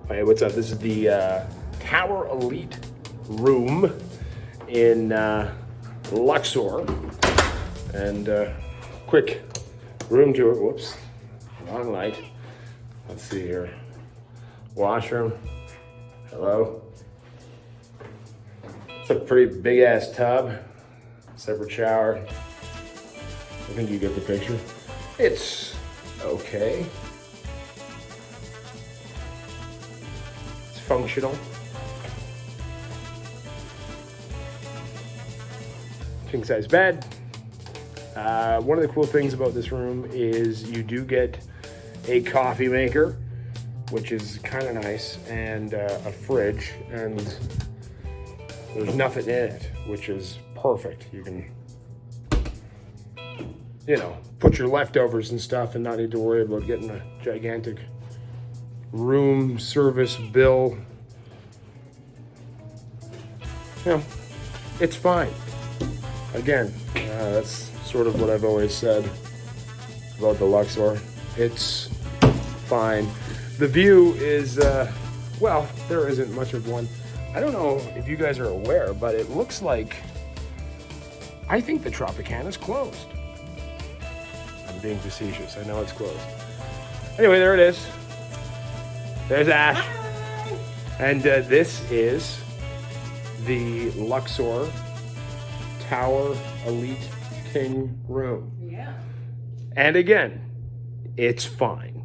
Hey, what's up? This is the Tower Elite room in Luxor. And quick room tour. Whoops, wrong light. Let's see here. Washroom. Hello. It's a pretty big ass tub. Separate shower. I think you get the picture. It's okay. It's functional. King size bed. One of the cool things about this room is you do get a coffee maker, which is kind of nice, and a fridge, and there's nothing in it, which is perfect. You can, you know, put your leftovers and stuff and not need to worry about getting a gigantic room service bill. You know, it's fine. Again, that's sort of what I've always said about the Luxor. It's fine. The view is, well, there isn't much of one. I don't know if you guys are aware, but it looks like, I think the Tropicana's closed. I'm being facetious. I know it's closed. Anyway, there it is. There's Ash. Hi. And this is the Luxor Tower Elite King room. Yeah. And again, it's fine.